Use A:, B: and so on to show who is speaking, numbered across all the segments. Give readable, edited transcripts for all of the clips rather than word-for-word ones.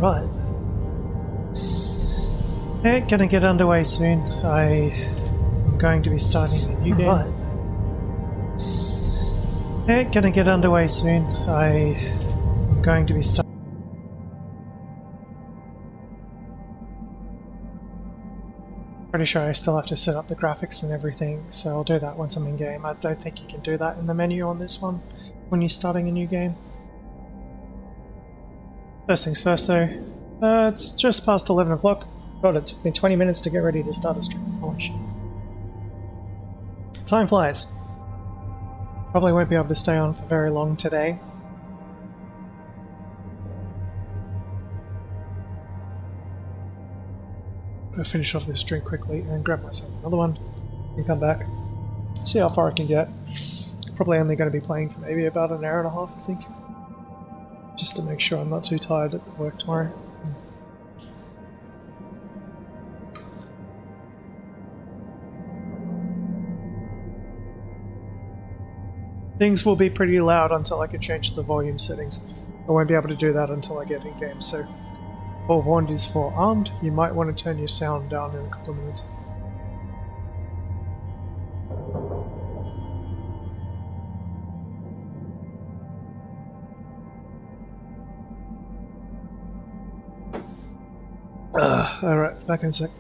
A: Right. Yeah, gonna get underway soon. I'm going to be starting a new game. Right. Yeah, gonna get underway soon. I'm going to be starting. Pretty sure I still have to set up the graphics and everything, so I'll do that once I'm in game. I don't think you can do that in the menu on this one when you're starting a new game. First things first though, it's just past 11 o'clock. God, it took me 20 minutes to get ready to start a stream. Holy shit. Time flies. Probably won't be able to stay on for very long today. I'll finish off this drink quickly and grab myself another one and come back. See how far I can get. Probably only going to be playing for maybe about an hour and a half, I think. Just to make sure I'm not too tired at work tomorrow. Things will be pretty loud until I can change the volume settings. I won't be able to do that until I get in game, so forewarned is forearmed. You might want to turn your sound down in a couple of minutes. Alright, back in a sec.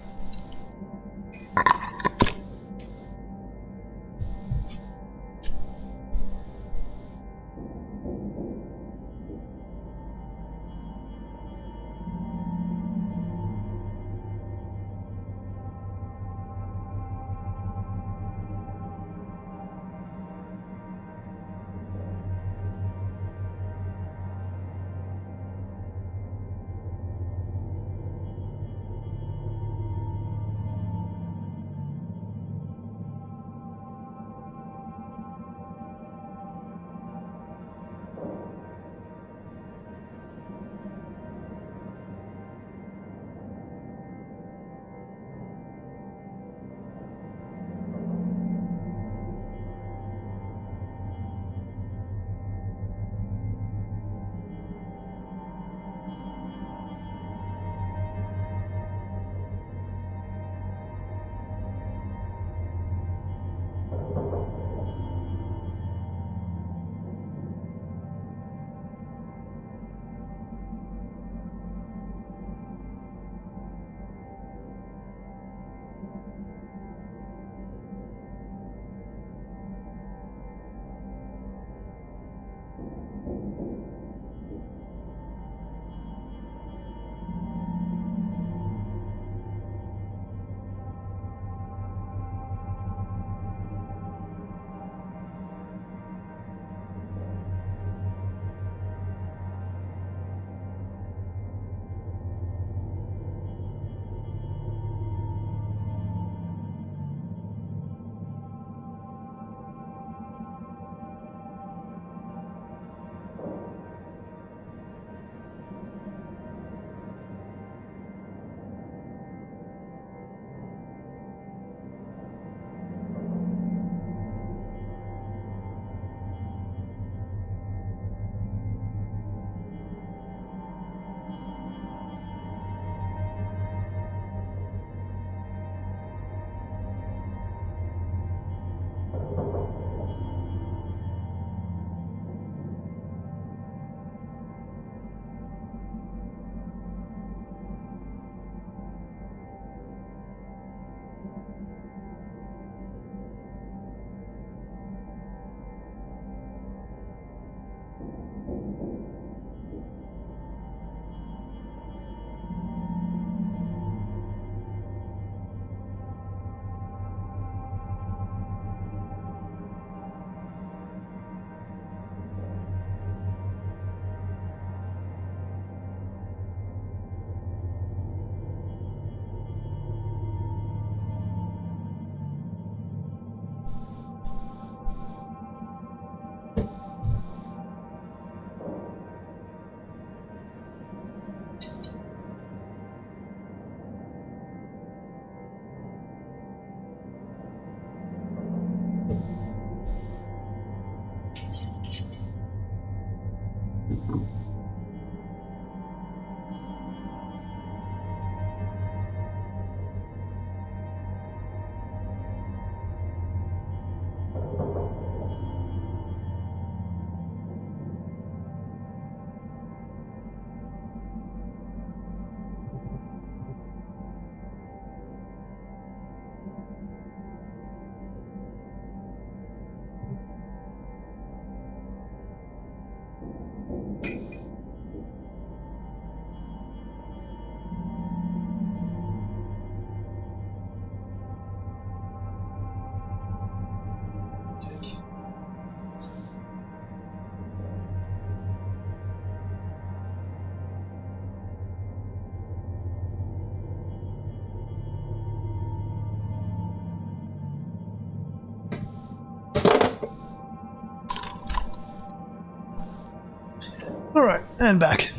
A: Alright, and back.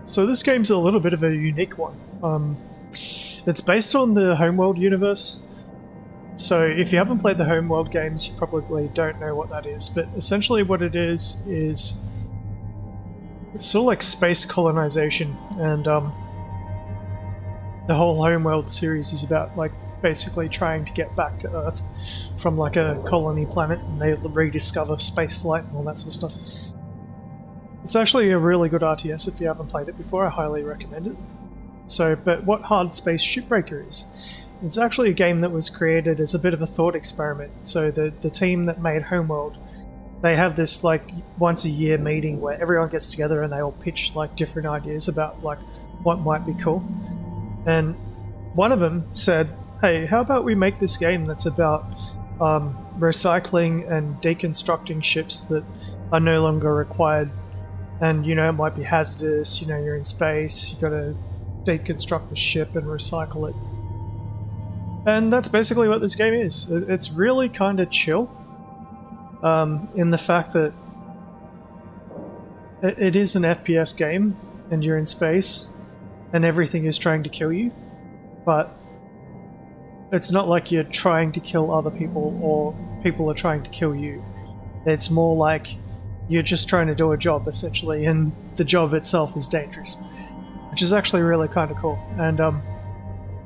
A: So this game's a little bit of a unique one. It's based on the Homeworld universe. So if you haven't played the Homeworld games, you probably don't know what that is. But essentially what it is it's sort of like space colonization, and the whole Homeworld series is about like basically trying to get back to Earth from like a colony planet, and they rediscover spaceflight and all that sort of stuff. It's actually a really good RTS if you haven't played it before. I highly recommend it. So, but what Hardspace Shipbreaker is, it's actually a game that was created as a bit of a thought experiment. So the team that made Homeworld, they have this like once a year meeting where everyone gets together and they all pitch like different ideas about like what might be cool. And one of them said, hey, how about we make this game that's about recycling and deconstructing ships that are no longer required. And, you know, it might be hazardous, you know, you're in space, you gotta deconstruct the ship and recycle it. And that's basically what this game is. It's really kind of chill, in the fact that it is an FPS game, and you're in space, and everything is trying to kill you, but it's not like you're trying to kill other people, or people are trying to kill you. It's more like you're just trying to do a job, essentially, and the job itself is dangerous, which is actually really kind of cool. And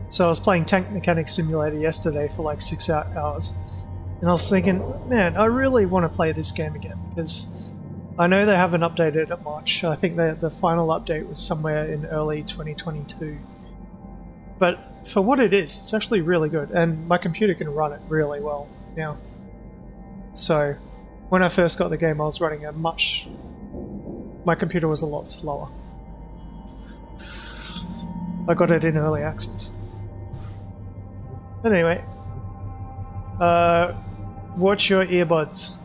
A: so I was playing Tank Mechanic Simulator yesterday for like 6 hours, and I was thinking, man, I really want to play this game again, because I know they haven't updated it much. I think the final update was somewhere in early 2022. But for what it is, it's actually really good, and my computer can run it really well now. So when I first got the game, I was running my computer was a lot slower. I got it in early access. But anyway, watch your earbuds.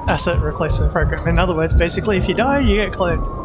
A: Asset replacement program. In other words, basically, if you die, you get cloned.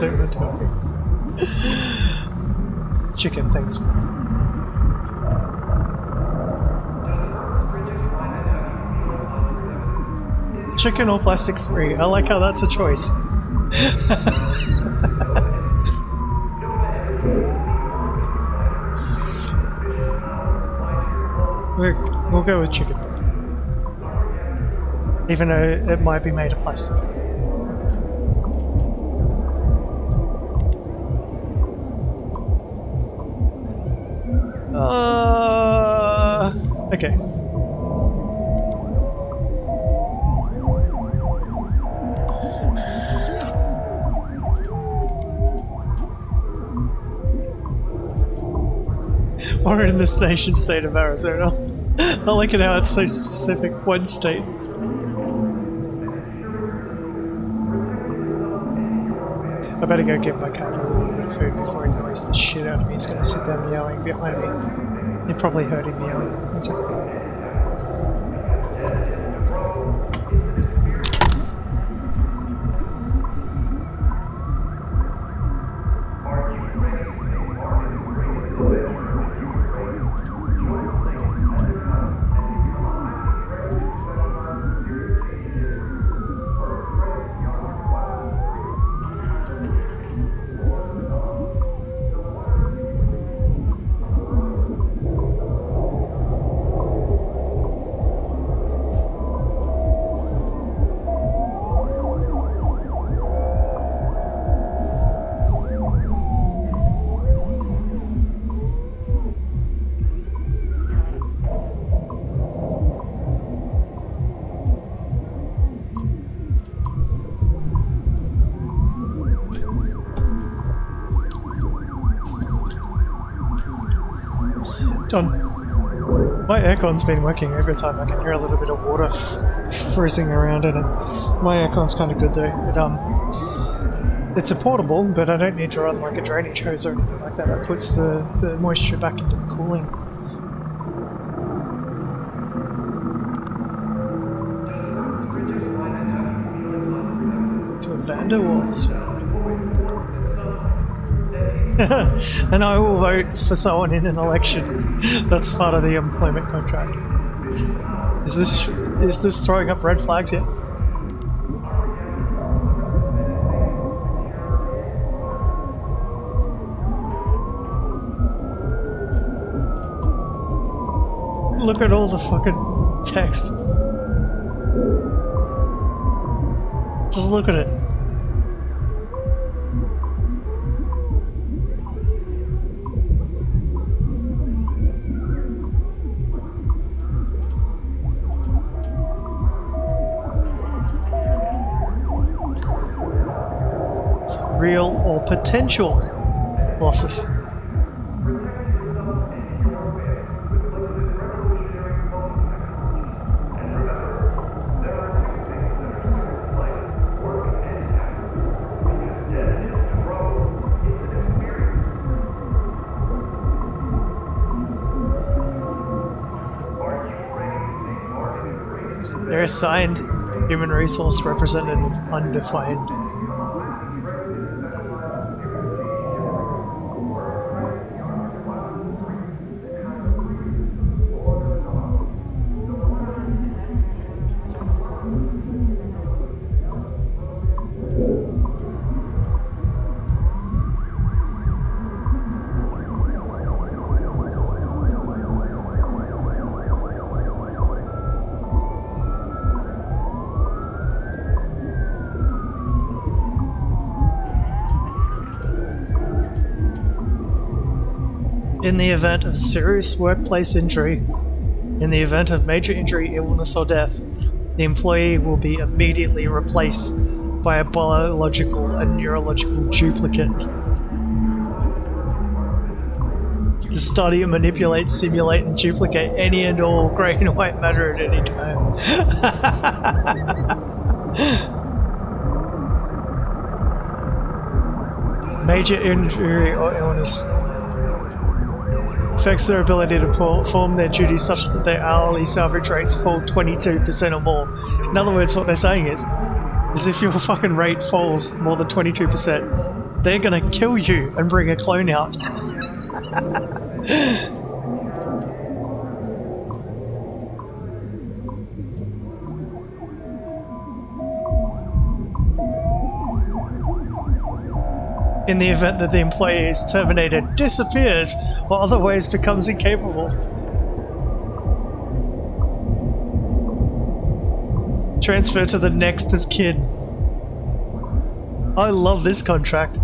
A: Inventory. Chicken, thanks. Chicken or plastic free? I like how that's a choice. We'll go with chicken. Even though it might be made of plastic. Okay. We're in this nation state of Arizona. I like it how it's so specific, one state. I better go give my cat a little bit of food before he annoys the shit out of me. He's gonna sit down meowing behind me. He probably heard him meowing. One second. Done. My aircon's been working overtime. I can hear a little bit of water freezing around in it. My aircon's kind of good though. It's a portable, but I don't need to run like a drainage hose or anything like that. It puts the moisture back into the cooling. To a Vanderwalls. And I will vote for someone in an election. That's part of the employment contract. Is this throwing up red flags yet? Look at all the fucking text. Just look at it. Real or potential losses. They're assigned human resource representative undefined. In the event of serious workplace injury, in the event of major injury, illness, or death, the employee will be immediately replaced by a biological and neurological duplicate. To study, manipulate, simulate, and duplicate any and all grey and white matter at any time. Major injury or illness affects their ability to perform their duties such that their hourly salvage rates fall 22% or more. In other words, what they're saying is if your fucking rate falls more than 22%, they're gonna kill you and bring a clone out. In the event that the employee is terminated, disappears, or otherwise becomes incapable. Transfer to the next of kin. I love this contract.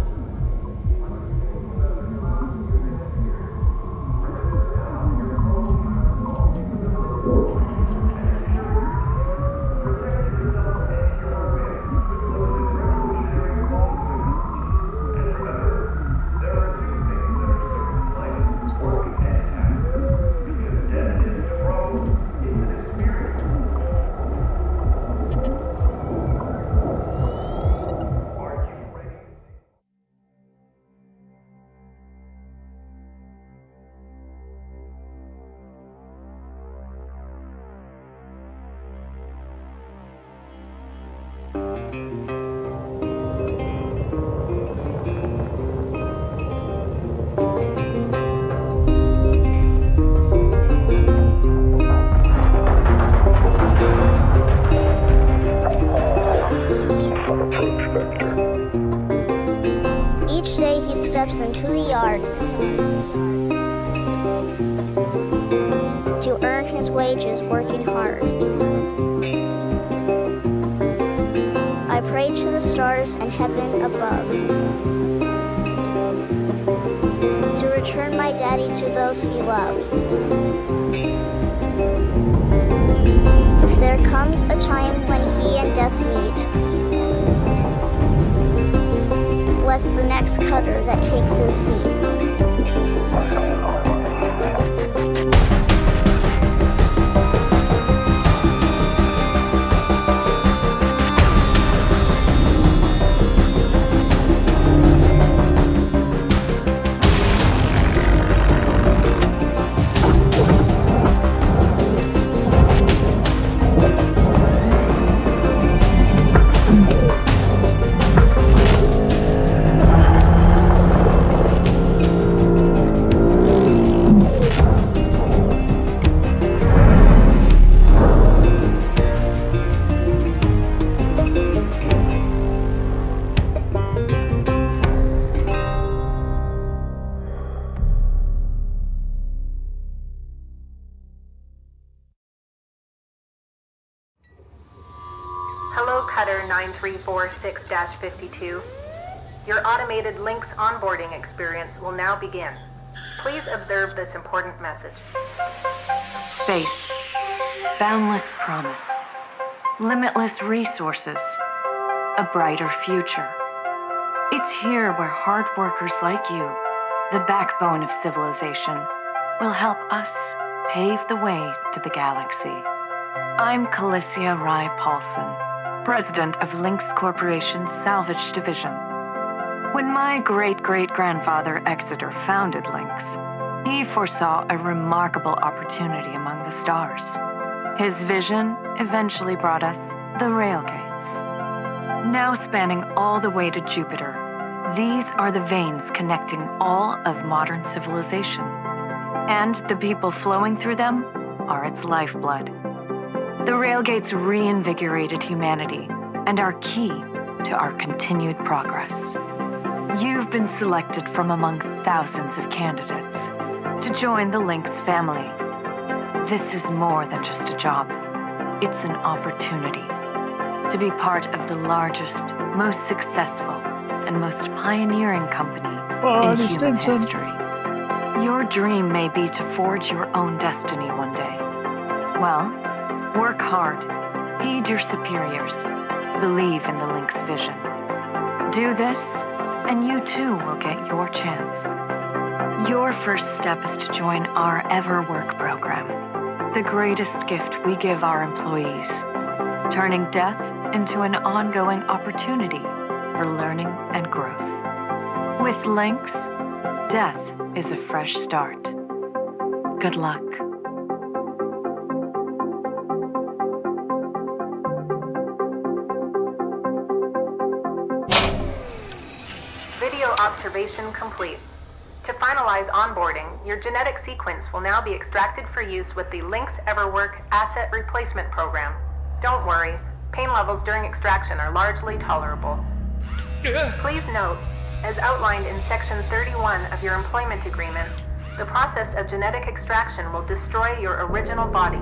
B: Each day he steps into the yard to earn his wages working hard. I pray to the stars and heaven above to return my daddy to those he loves. If there comes a time when he and death meet, bless the next cutter that takes his seat.
C: Hello, Cutter 9346-52. Your automated Lynx onboarding experience will now begin. Please observe this important message.
D: Space, boundless promise, limitless resources, a brighter future. It's here where hard workers like you, the backbone of civilization, will help us pave the way to the galaxy. I'm Calicia Rye Paulson, president of Lynx Corporation's Salvage Division. When my great-great-grandfather Exeter founded Lynx, he foresaw a remarkable opportunity among the stars. His vision eventually brought us the railgates. Now spanning all the way to Jupiter, these are the veins connecting all of modern civilization. And the people flowing through them are its lifeblood. The railgates reinvigorated humanity and are key to our continued progress. You've been selected from among thousands of candidates to join the Lynx family. This is more than just a job. It's an opportunity to be part of the largest, most successful, and most pioneering company in human history. Your dream may be to forge your own destiny one day. Well, work hard, heed your superiors, believe in the Lynx vision. Do this, and you too will get your chance. Your first step is to join our EverWork program, the greatest gift we give our employees, turning death into an ongoing opportunity for learning and growth. With Lynx, death is a fresh start. Good luck.
C: Video observation complete. To finalize onboarding, your genetic sequence will now be extracted for use with the Lynx EverWork Asset Replacement Program. Don't worry, pain levels during extraction are largely tolerable. Please note, as outlined in Section 31 of your employment agreement, the process of genetic extraction will destroy your original body.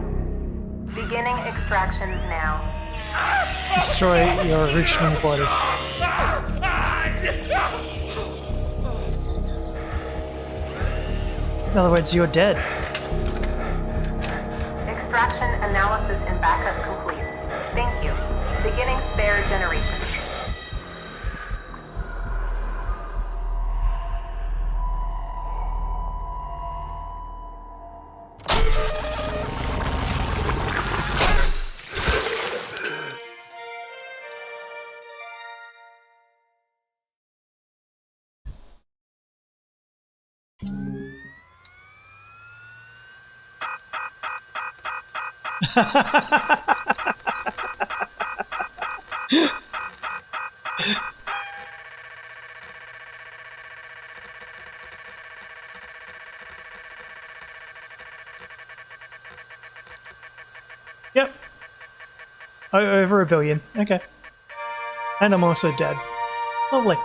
C: Beginning extraction now.
A: Destroy your original body. In other words, you're dead.
C: Extraction analysis and backup complete. Thank you. Beginning spare generation.
A: Oh, over 1 billion. Okay. And I'm also dead. Lovely.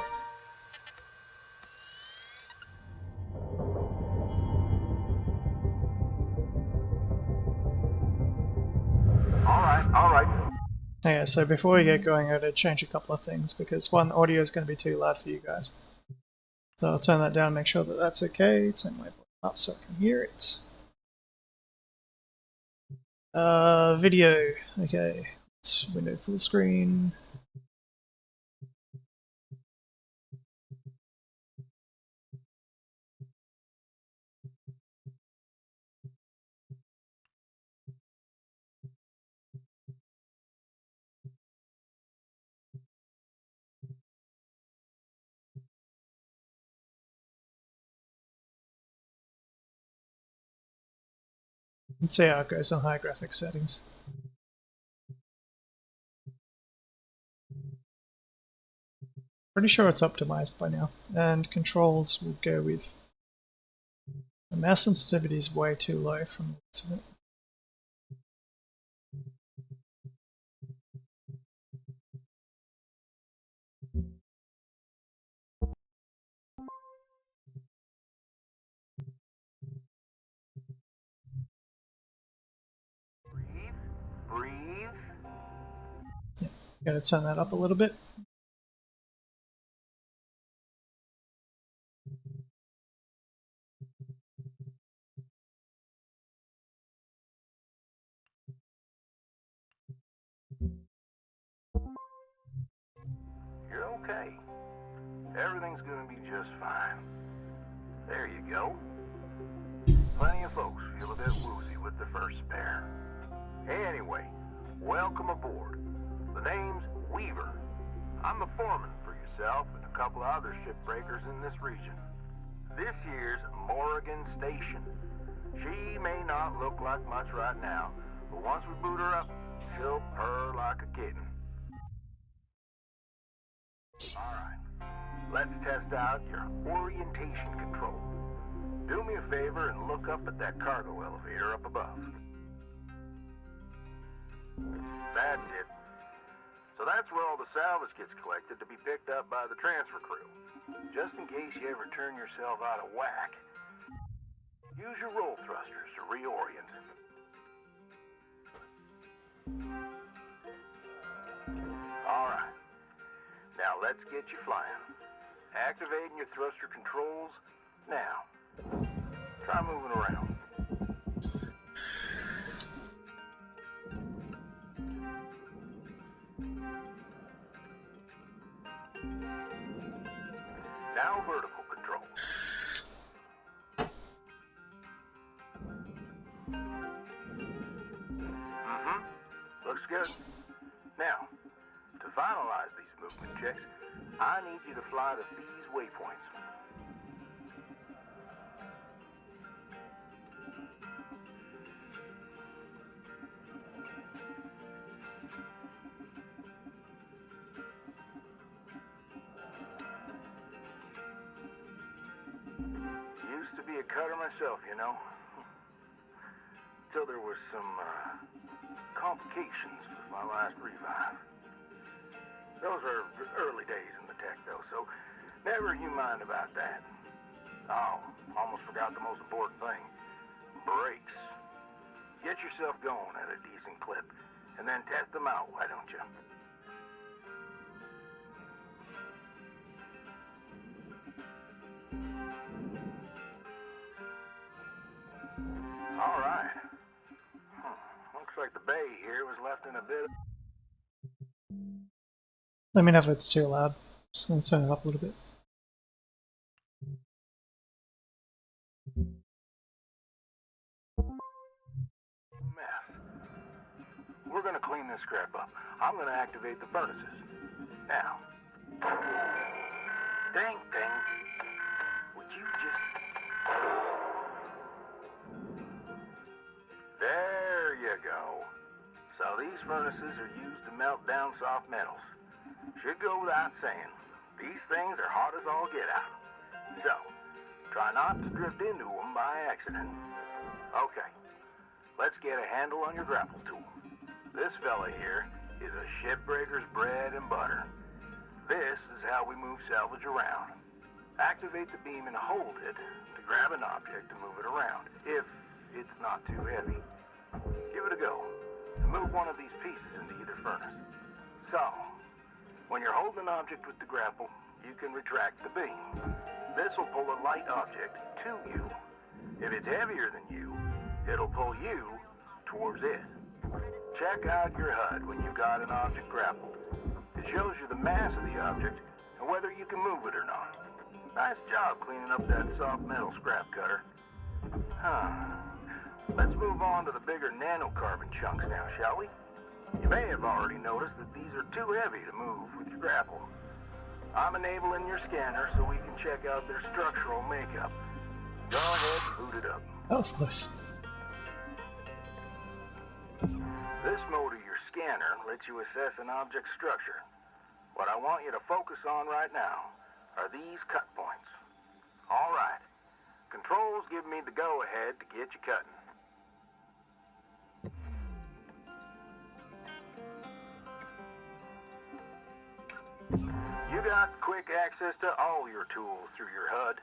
E: Alright.
A: Okay, so before we get going, I gotta change a couple of things, because one, audio is going to be too loud for you guys. So I'll turn that down and make sure that that's okay. Turn my volume up so I can hear it. Video. Okay. It's window full screen. Let's see how it goes on high graphics settings. Pretty sure it's optimized by now. And controls will go with... The mouse sensitivity is way too low from the looks of it.
E: Breathe.
A: Yeah, gotta turn that up a little bit.
E: You're okay. Everything's gonna be just fine. There you go. Plenty of folks feel a bit woozy with the first pair. Anyway, welcome aboard. The name's Weaver. I'm the foreman for yourself and a couple of other shipbreakers in this region. This here's Morrigan Station. She may not look like much right now, but once we boot her up, she'll purr like a kitten. Alright, let's test out your orientation control. Do me a favor and look up at that cargo elevator up above. That's it. So that's where all the salvage gets collected to be picked up by the transfer crew. Just in case you ever turn yourself out of whack, use your roll thrusters to reorient. Alright. Now let's get you flying. Activating your thruster controls now. Try moving around. Now vertical control. Looks good. Now, to finalize these movement checks, I need you to fly to these waypoints. Used to be a cutter myself, you know. Till there was some complications with my last revive. Those are early days in the tech, though, so never you mind about that. Oh, almost forgot the most important thing. Brakes. Get yourself going at a decent clip, and then test them out, why don't you? All right. Looks like the bay here was left in a bit.
A: Let me know if it's too loud. Just gonna turn it up a little bit.
E: Mess. We're gonna clean this crap up. I'm gonna activate the furnaces. Now. Dang thing. Would you just... There you go. So these furnaces are used to melt down soft metals. Should go without saying. These things are hot as all get out. So, try not to drift into them by accident. Okay, let's get a handle on your grapple tool. This fella here is a shipbreaker's bread and butter. This is how we move salvage around. Activate the beam and hold it to grab an object and move it around, if it's not too heavy. Give it a go, and move one of these pieces into either furnace. So, when you're holding an object with the grapple, you can retract the beam. This will pull a light object to you. If it's heavier than you, it'll pull you towards it. Check out your HUD when you've got an object grappled. It shows you the mass of the object and whether you can move it or not. Nice job cleaning up that soft metal scrap cutter. Let's move on to the bigger nanocarbon chunks now, shall we? You may have already noticed that these are too heavy to move with your grapple. I'm enabling your scanner so we can check out their structural makeup. Go ahead and boot it up.
A: That was close.
E: This mode of your scanner lets you assess an object's structure. What I want you to focus on right now are these cut points. All right. Controls give me the go-ahead to get you cutting. You got quick access to all your tools through your HUD.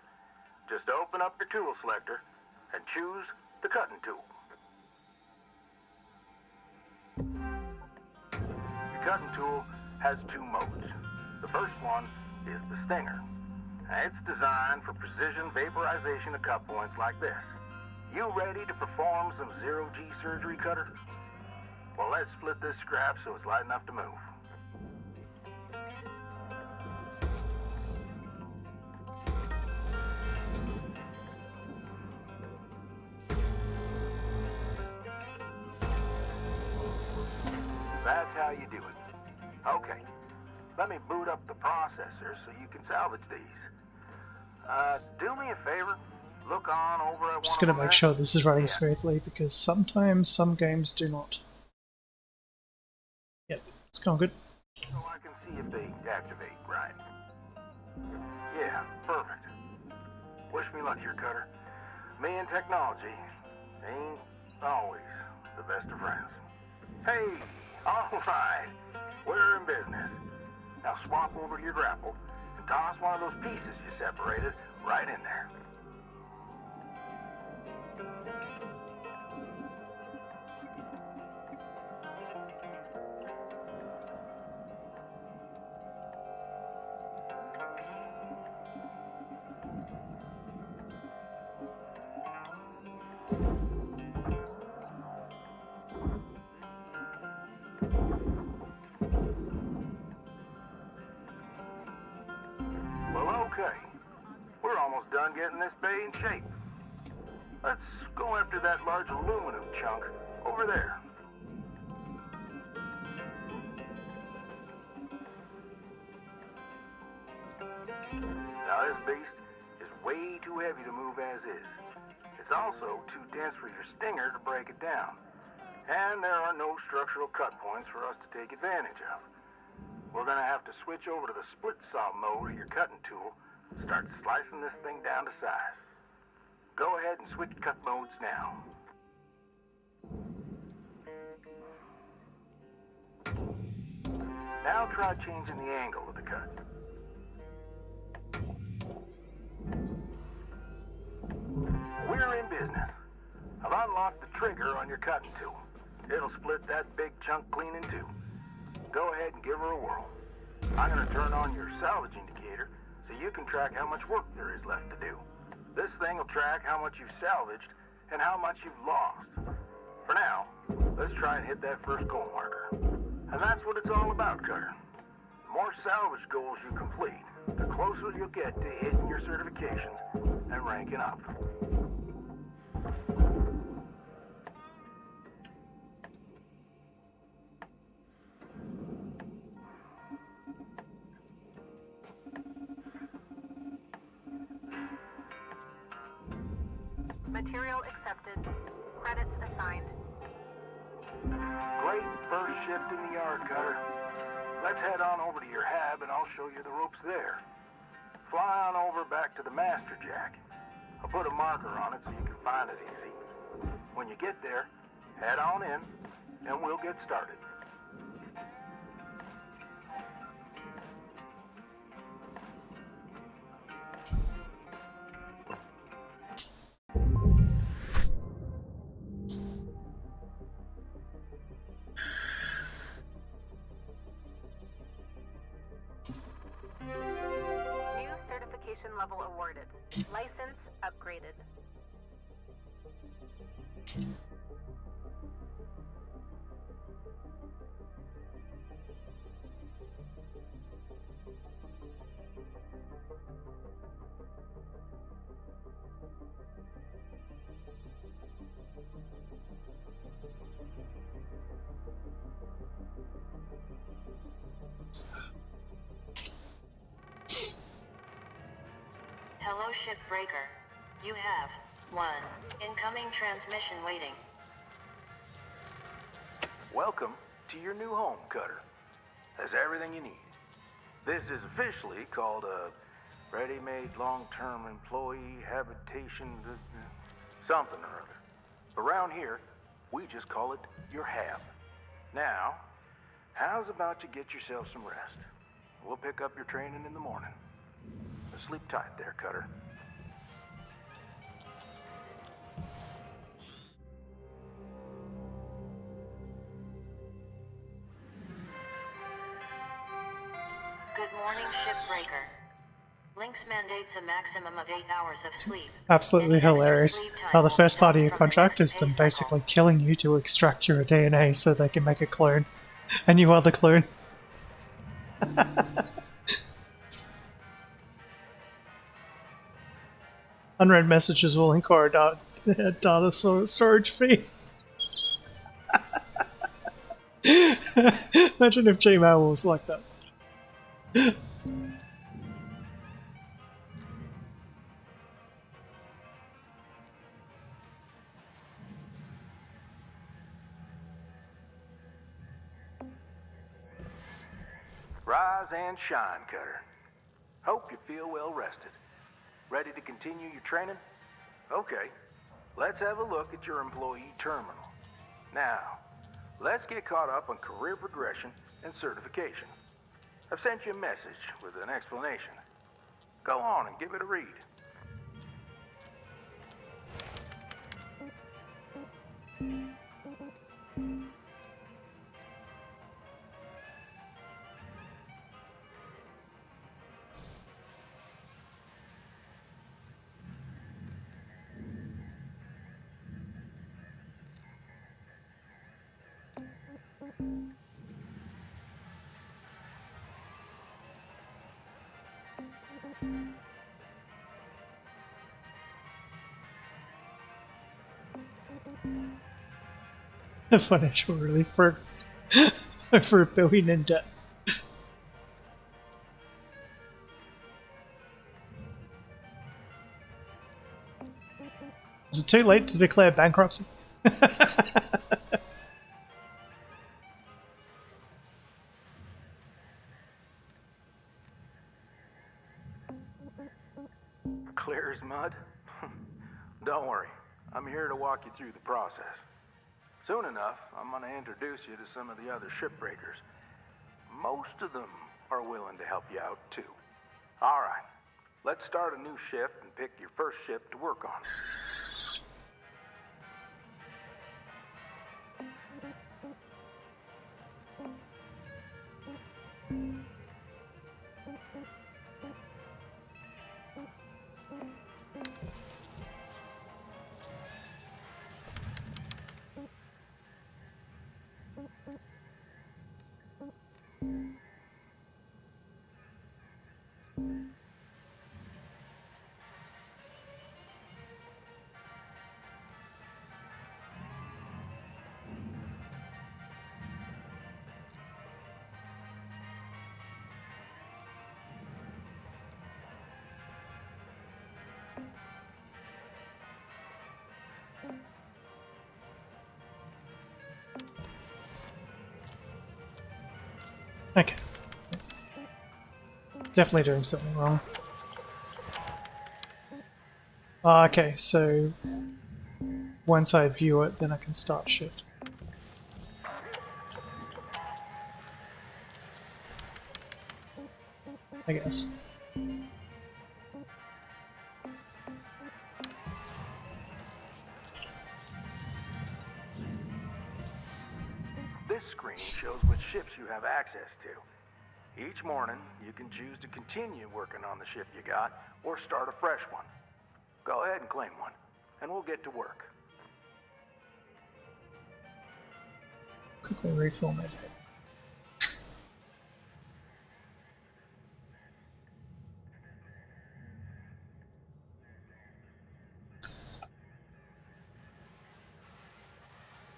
E: Just open up your tool selector and choose the cutting tool. Your cutting tool has two modes. The first one is the stinger. It's designed for precision vaporization of cut points like this. You ready to perform some zero-G surgery, Cutter? Well, let's split this scrap so it's light enough to move. That's how you do it. Okay, let me boot up the processor so you can salvage these. Do me a favor, look on over at
A: I'm just going to make sure this is running smoothly because sometimes some games do not. Yep, it's going good.
E: So I can see if they activate right. Yeah, perfect. Wish me luck here, Cutter. Me and technology ain't always the best of friends. Hey, all right, we're in business. Now swap over to your grapple and toss one of those pieces you separated right in there. Okay, we're almost done getting this bay in shape. Let's go after that large aluminum chunk over there. Now this beast is way too heavy to move as is. It's also too dense for your stinger to break it down. And there are no structural cut points for us to take advantage of. We're going to have to switch over to the split saw mode of your cutting tool and start slicing this thing down to size. Go ahead and switch cut modes now. Now try changing the angle of the cut. We're in business. I've unlocked the trigger on your cutting tool. It'll split that big chunk clean in two. Go ahead and give her a whirl. I'm going to turn on your salvage indicator so you can track how much work there is left to do. This thing will track how much you've salvaged and how much you've lost. For now, let's try and hit that first goal marker. And that's what it's all about, Cutter. The more salvage goals you complete, the closer you'll get to hitting your certifications and ranking up.
C: Material accepted. Credits assigned.
E: Great first shift in the yard, Cutter. Let's head on over to your hab and I'll show you the ropes there. Fly on over back to the master jack. I'll put a marker on it so you can find it easy. When you get there, head on in and we'll get started.
C: Observation level awarded. License upgraded.
D: Hello, Shipbreaker. You have one incoming transmission waiting.
E: Welcome to your new home, Cutter. Has everything you need. This is officially called a ready-made long-term employee habitation something or other. Around here, we just call it your hab. Now, how's about you get yourself some rest? We'll pick up your training in the morning. Sleep tight there, Cutter.
D: Good morning, Shipbreaker. Lynx mandates a maximum of 8 hours of sleep.
A: Absolutely
D: Any extra
A: hilarious
D: sleep time
A: how the
D: will
A: first part of
D: count
A: your
D: from the
A: contract
D: next
A: is them
D: pay cycle.
A: basically killing you to extract your DNA so they can make a clone. And you are the clone. Unread messages will inquire data storage fee. Imagine if Gmail was like that.
E: Rise and shine, Cutter. Hope you feel well rested. Ready to continue your training? Okay, let's have a look at your employee terminal. Now, let's get caught up on career progression and certification. I've sent you a message with an explanation. Go on and give it a read.
A: The financial relief for over $1 billion in debt. Is it too late to declare bankruptcy?
E: Clear as mud? Don't worry, I'm here to walk you through the process. Soon enough, I'm going to introduce you to some of the other shipbreakers. Most of them are willing to help you out, too. All right, let's start a new shift and pick your first ship to work on.
A: Okay. Definitely doing something wrong. Okay, so once I view it, then I can start shift. I guess.
E: This screen shows what ships you have access to. Each morning, you can choose to continue working on the ship you got or start a fresh one. Go ahead and claim one, and we'll get to work.
A: Quickly refill my vape.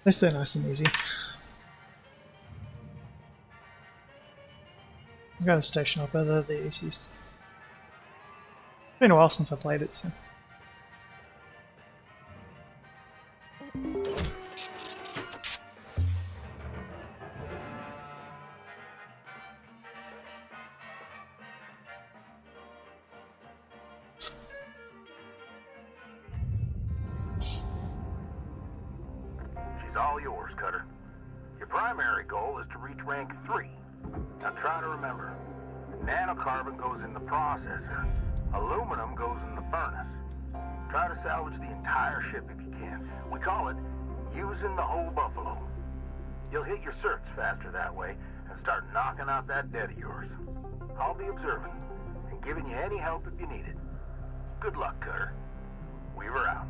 A: At least they're nice and easy. I'm going to station up, they're the easiest. Been a while since I played it, so.
E: She's all yours, Cutter. Your primary goal is to reach rank 3. Now try to remember, nanocarbon goes in the processor, aluminum goes in the furnace. Try to salvage the entire ship if you can. We call it using the whole buffalo. You'll hit your certs faster that way and start knocking out that debt of yours. I'll be observing and giving you any help if you need it. Good luck, Cutter. Weaver out.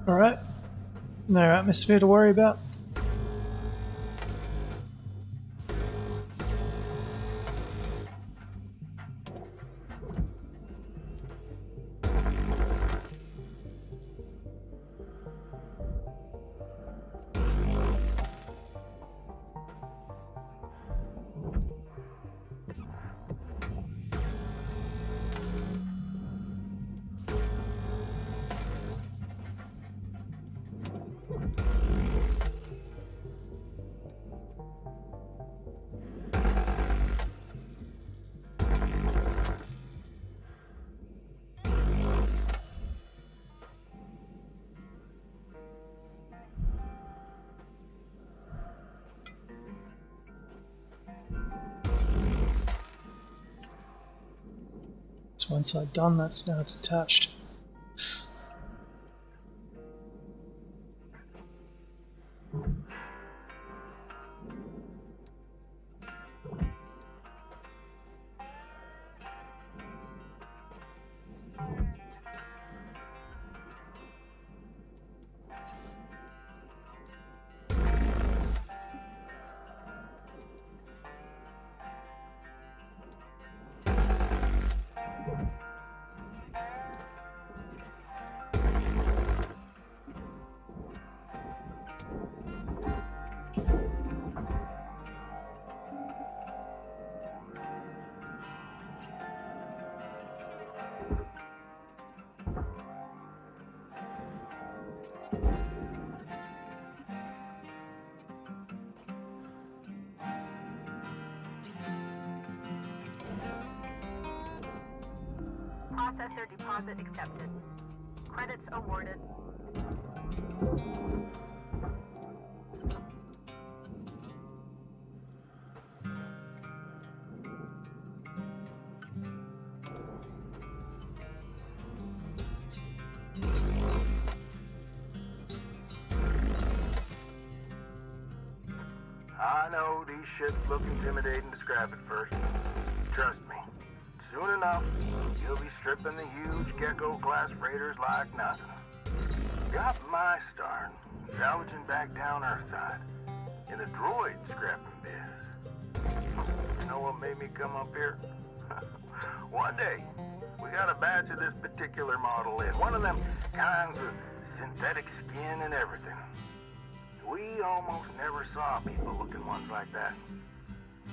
A: Alright. No atmosphere to worry about. One side done, that's now detached.
C: Processor deposit accepted. Credits awarded.
E: I know these ships look intimidating to scrap at first. Trust me, soon enough, you'll be stripping the huge Gecko-class freighters like nothing. Got my start, salvaging back down Earthside, in the droid scrapping biz. You know what made me come up here? One day, we got a batch of this particular model in, one of them kinds of synthetic skin and everything. We almost never saw people looking ones like that.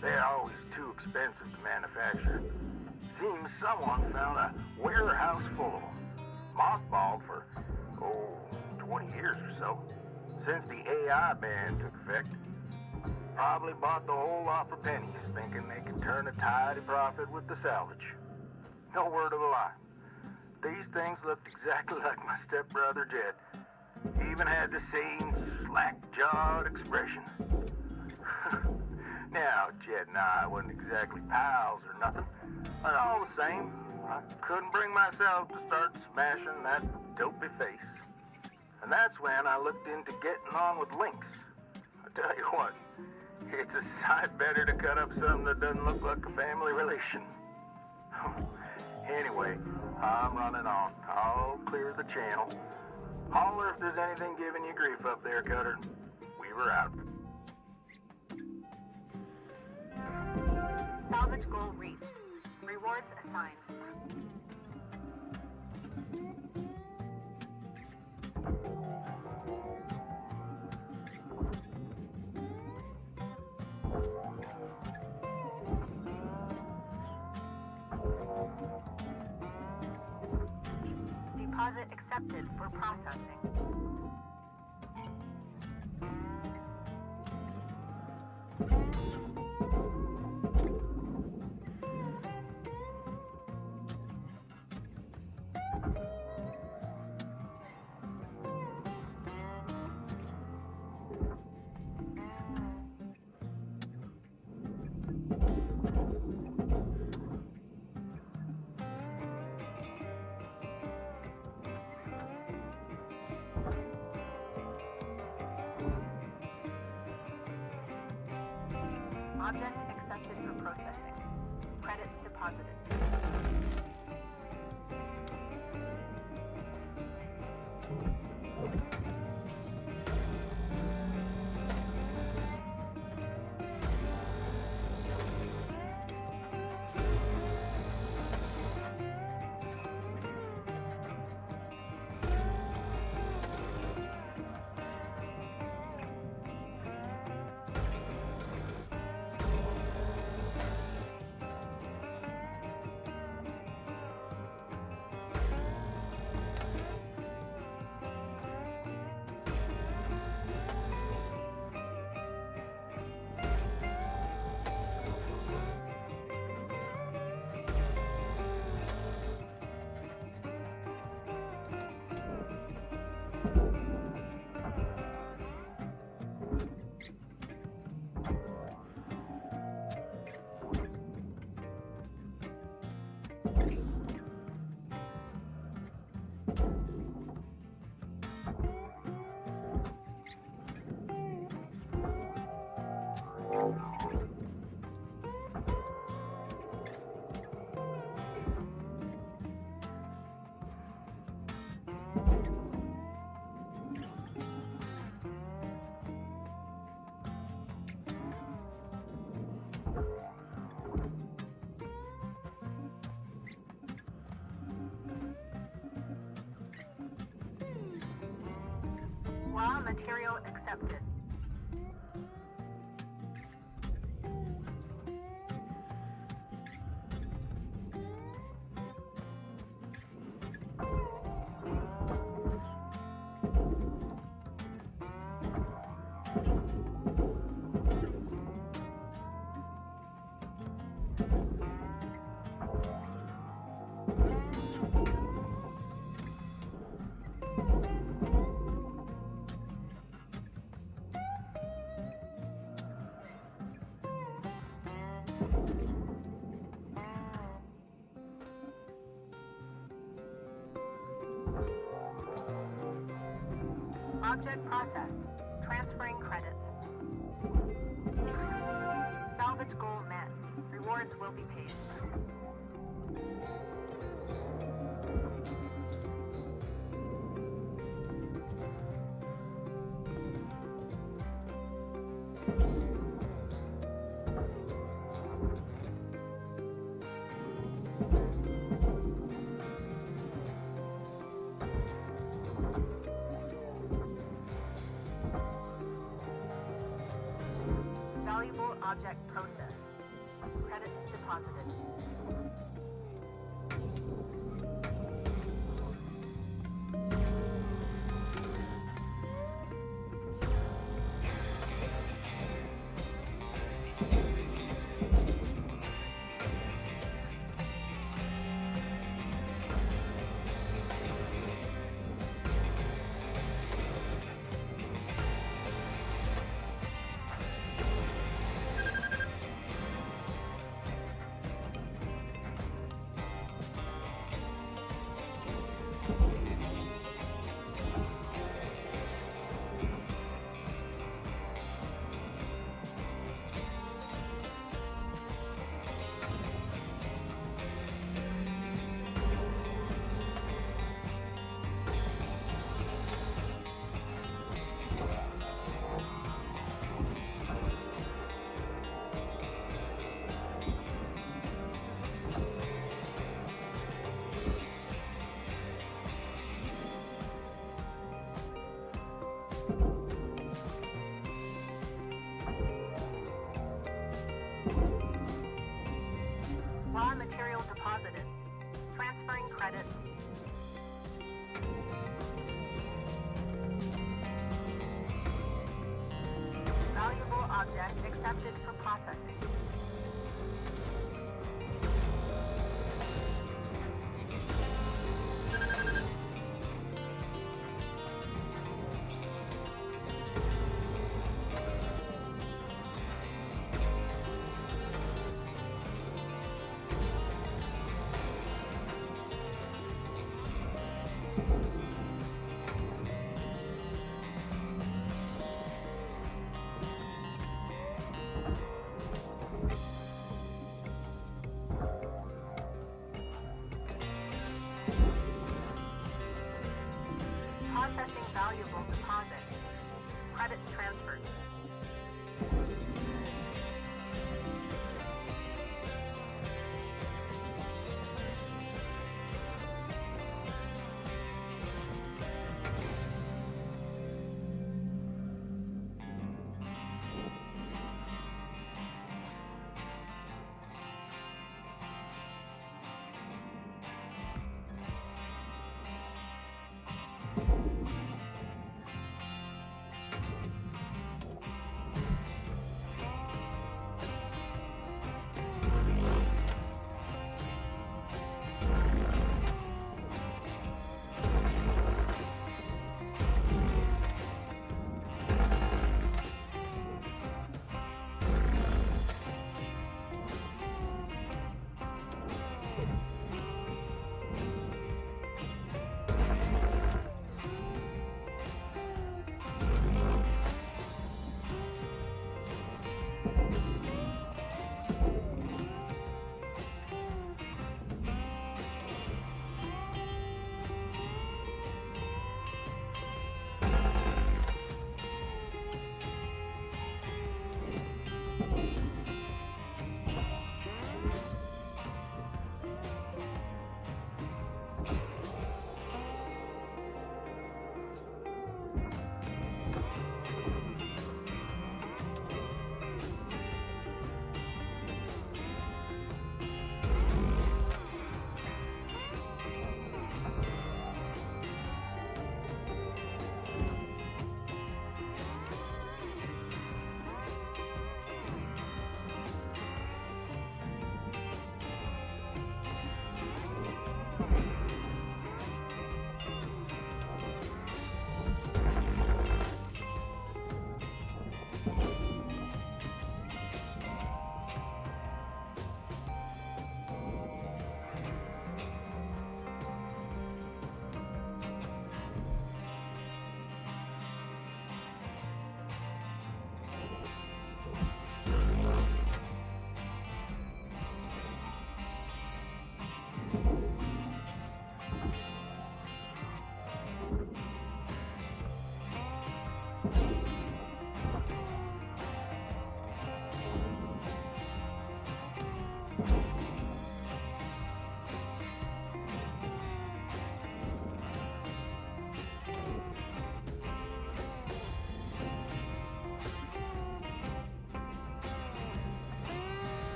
E: They're always too expensive to manufacture. Seems someone found a warehouse full, mothballed for, 20 years or so, since the AI ban took effect. Probably bought the whole lot for pennies, thinking they could turn a tidy profit with the salvage. No word of a lie. These things looked exactly like my stepbrother Jed. He even had the same slack-jawed expression. Now, Jed and I wasn't exactly pals or nothing, but all the same, I couldn't bring myself to start smashing that dopey face. And that's when I looked into getting on with Lynx. I tell you what, it's a sight better to cut up something that doesn't look like a family relation. Anyway, I'm running on. I'll clear the channel. Holler if there's anything giving you grief up there, Cutter. We were out.
C: Salvage goal reached. Rewards assigned. Deposit accepted for processing. Object accepted for processing. Credits deposited. Raw material accepted. Object processed. Transferring credits. Salvage goal met. Rewards will be paid. Valuable object processed. Credits deposited. object accepted for processing. Processing valuable deposit. Credits transferred.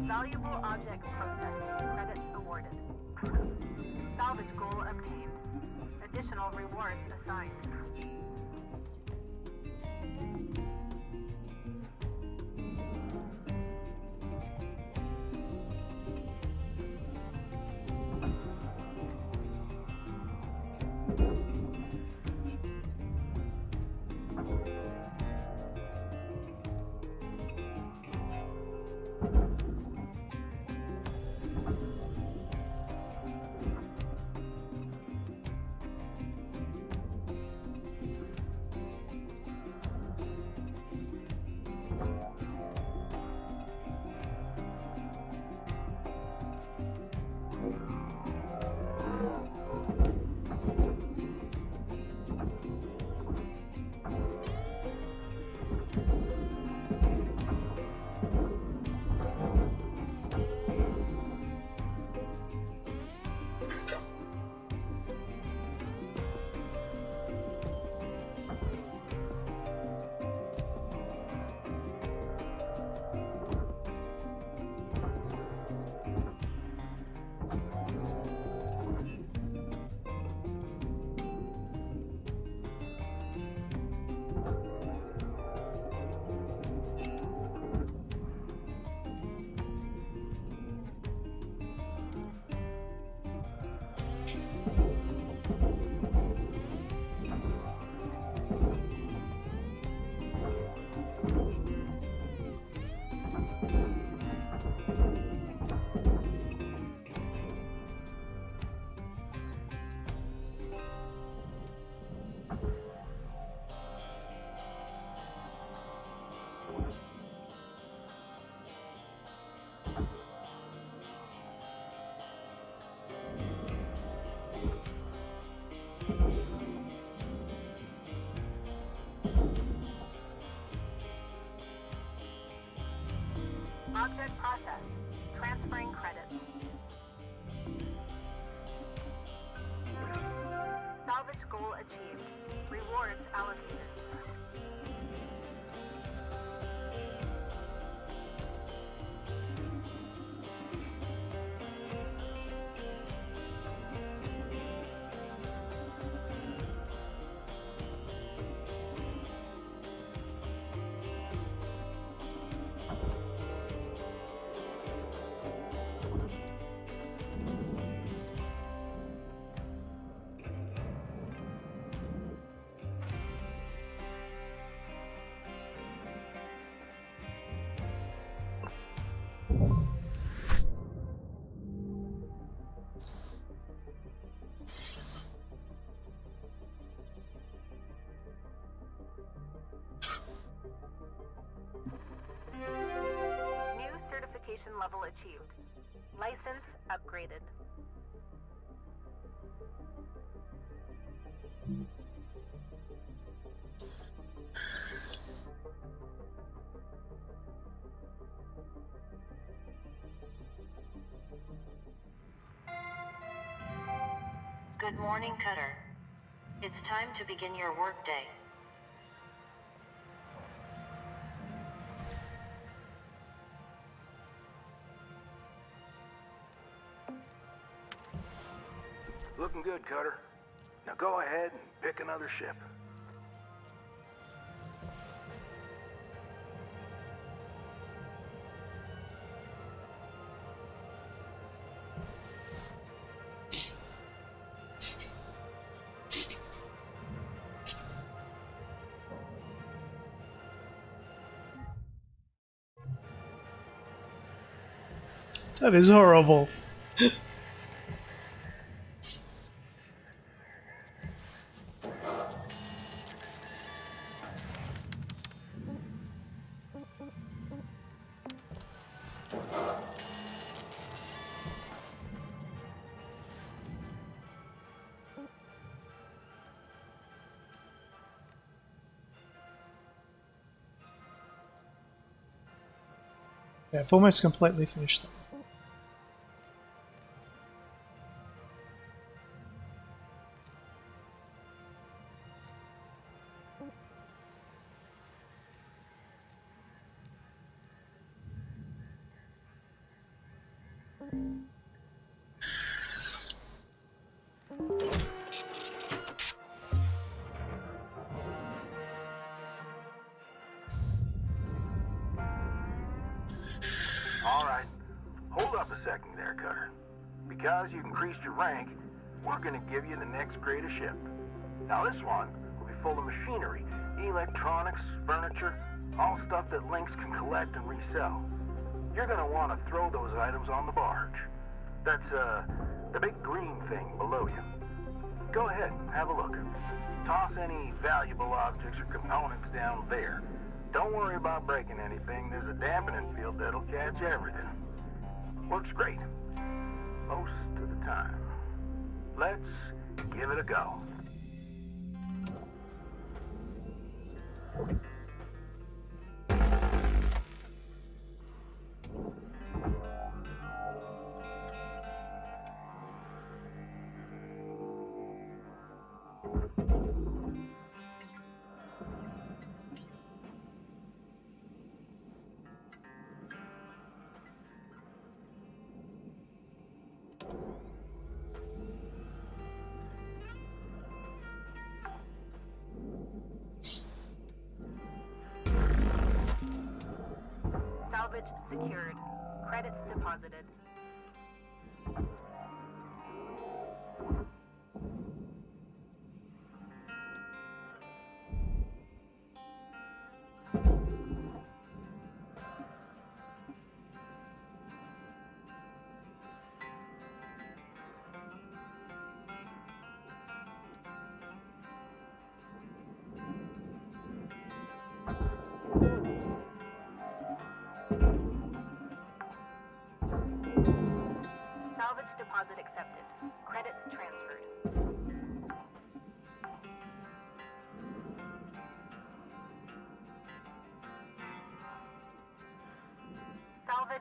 C: Valuable objects processed. Credits awarded. Salvage goal obtained. Additional rewards assigned. Object processed. Transferring credits. Salvage goal achieved. Rewards allocated. New certification level achieved. License upgraded.
D: Good morning, Cutter. It's time to begin your workday.
E: Looking good, Cutter. Now go ahead and pick another ship.
A: That is horrible. Yeah, I've almost completely finished them.
E: All right. Hold up a second there, Cutter. Because you've increased your rank, we're going to give you the next greatest ship. Now this one will be full of machinery, electronics, furniture, all stuff that Lynx can collect and resell. You're going to want to throw those items on the barge. That's, the big green thing below you. Go ahead, have a look. Toss any valuable objects or components down there. Don't worry about breaking anything. There's a dampening field that'll catch everything. Works great. Most of the time. Let's give it a go.
C: Salvage secured. Credits deposited.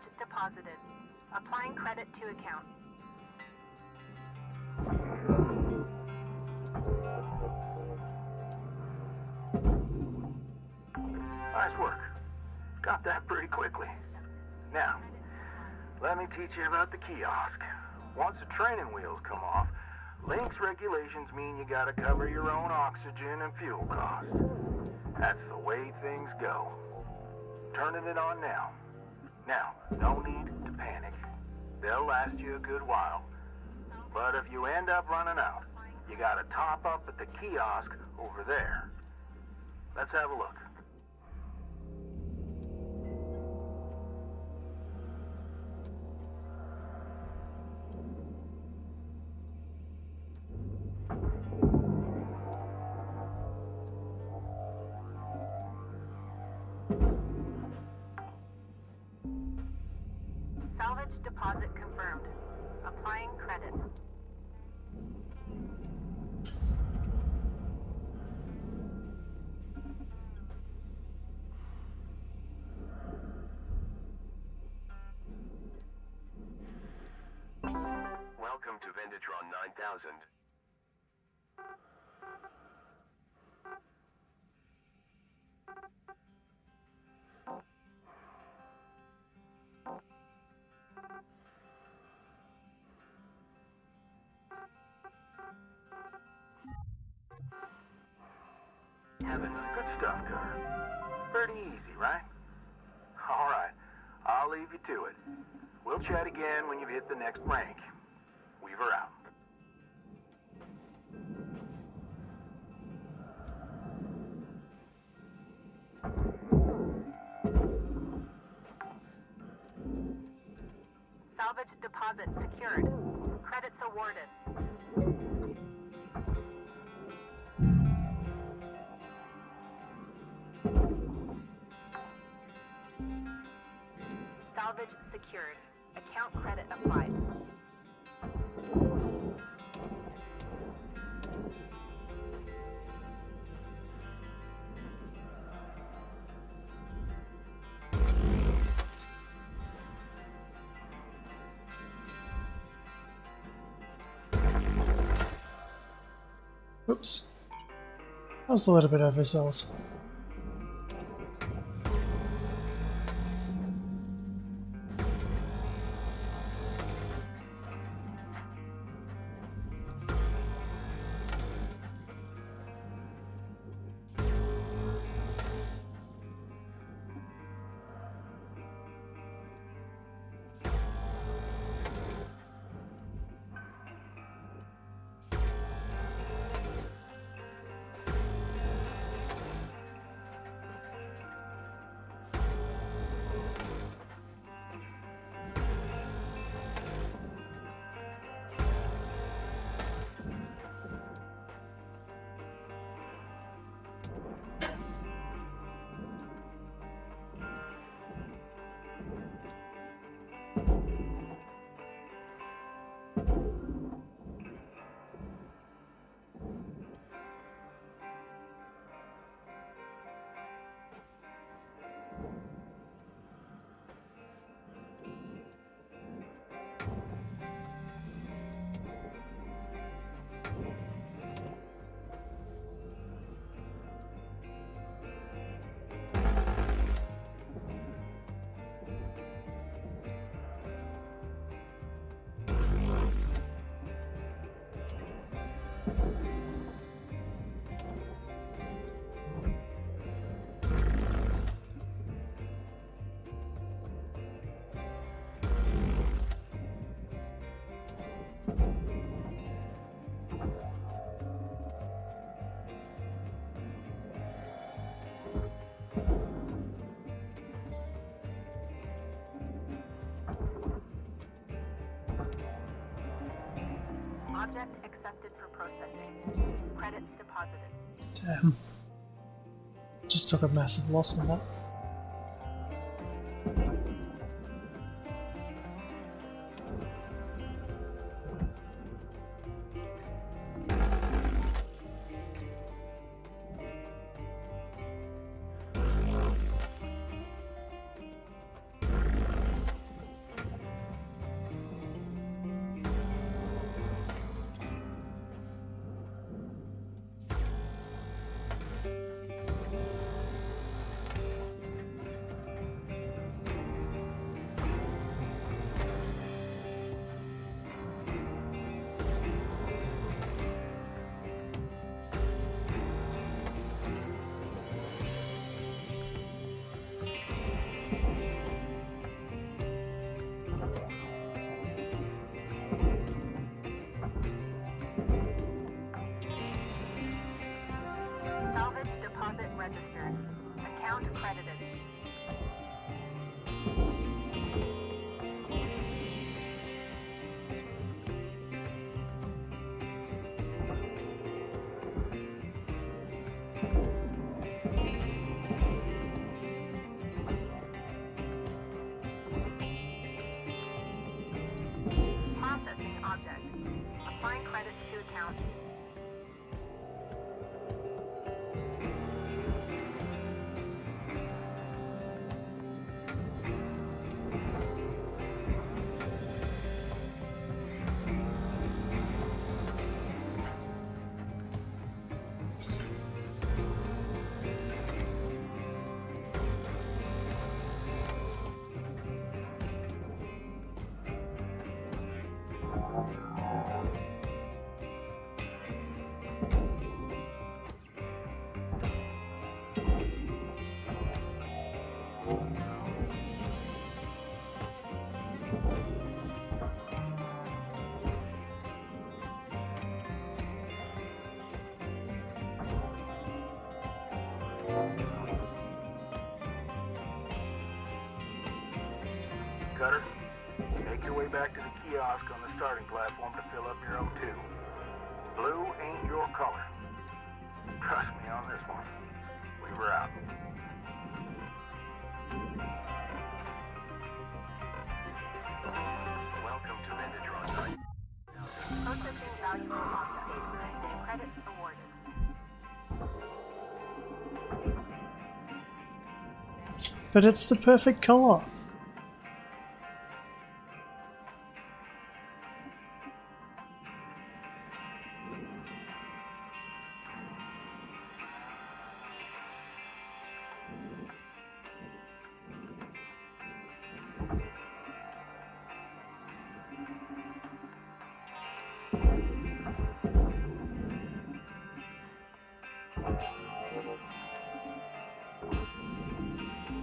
C: Salvage deposited. Applying credit to account.
E: Nice work. Got that pretty quickly. Now, let me teach you about the kiosk. Once the training wheels come off, Link's regulations mean you gotta cover your own oxygen and fuel costs. That's the way things go. Turning it on now. Now, no need to panic. They'll last you a good while. But if you end up running out, you gotta top up at the kiosk over there. Let's have a look.
C: Salvage deposit confirmed. Applying credit.
F: Welcome to Vendatron 9000.
E: Have a nice good stuff, Cutter. Pretty easy, right? All right, I'll leave you to it. We'll chat again when you've hit the next rank. Weaver out.
C: Salvage deposit secured. Credits awarded. Salvage secured. Account credit applied.
A: Oops. That was a little bit overzealous.
C: Object accepted for processing. Credits deposited.
A: Damn. Just took a massive loss on that.
C: object. Account credited. Processing object. Applying credits to account.
E: Cutter, make your way back to the kiosk on the starting platform to fill up your O2. Blue ain't your color. Trust me on this one. We were out.
F: Welcome to Vendatron 9000.
C: Processing valuable object. Credits awarded.
A: But it's the perfect color.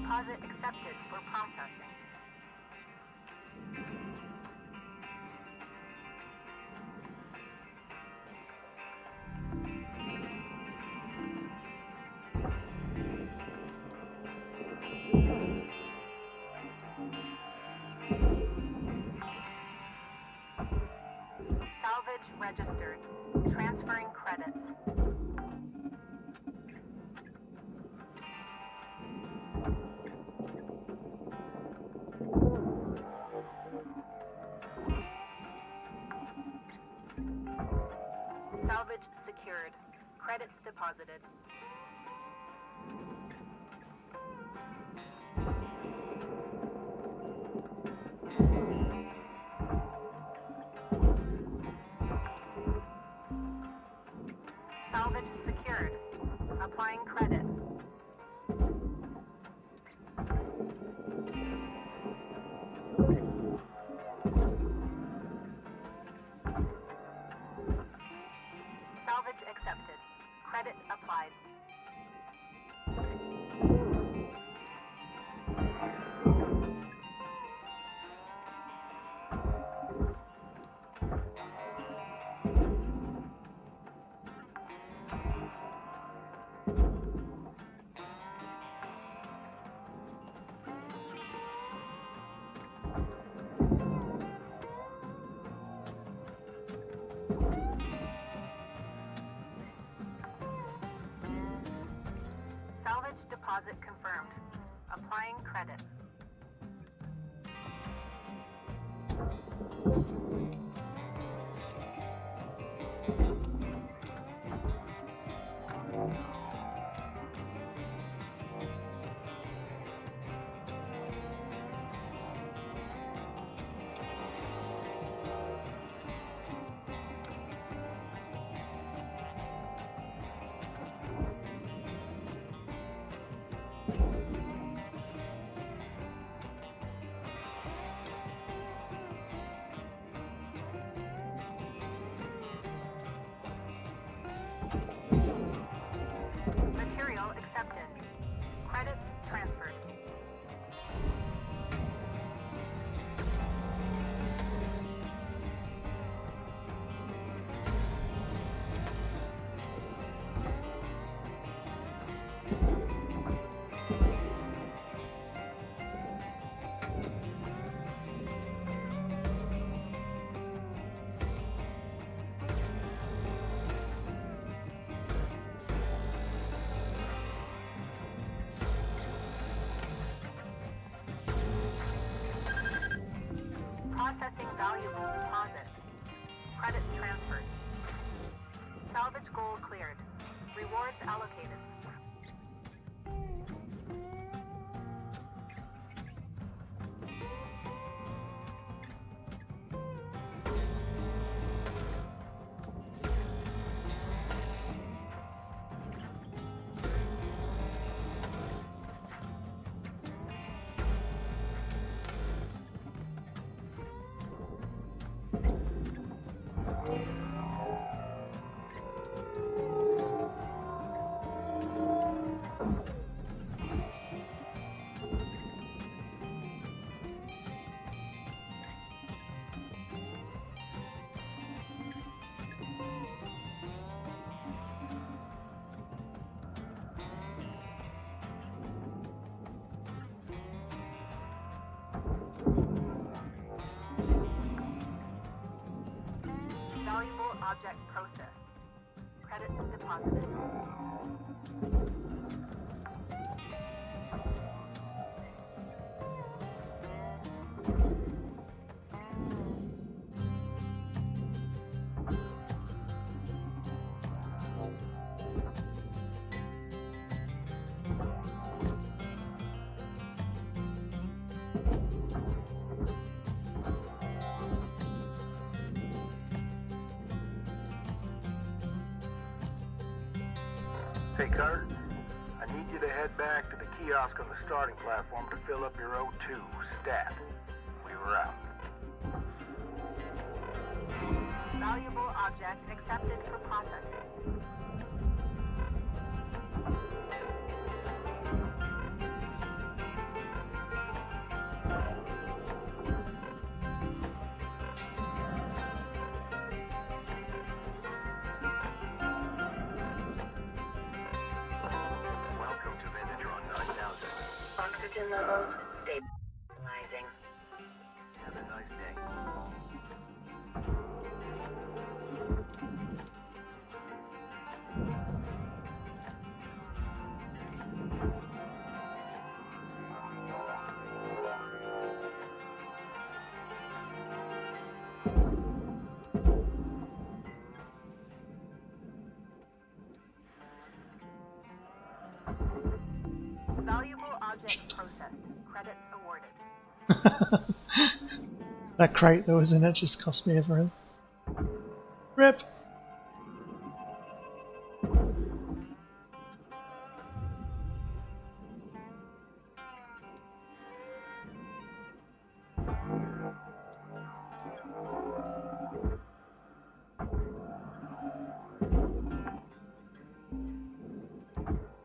C: Deposit accepted for processing. Salvage registered. Transferring credits. Salvage secured. Credits deposited. Salvage secured. Applying credit. Salvage accepted. Credit applied. Salvage deposit confirmed. Applying credit. object processed. Credits deposited.
E: Hey, Carter, I need you to head back to the kiosk on the starting platform to fill up your O2 stat. We were out.
C: Valuable object accepted for processing.
F: Welcome to Venetron 9000.
D: Oxygen levels stabilizing.
F: Have a nice day.
C: Valuable object processed. Credits awarded.
A: That crate that was in it just cost me everything. Rip!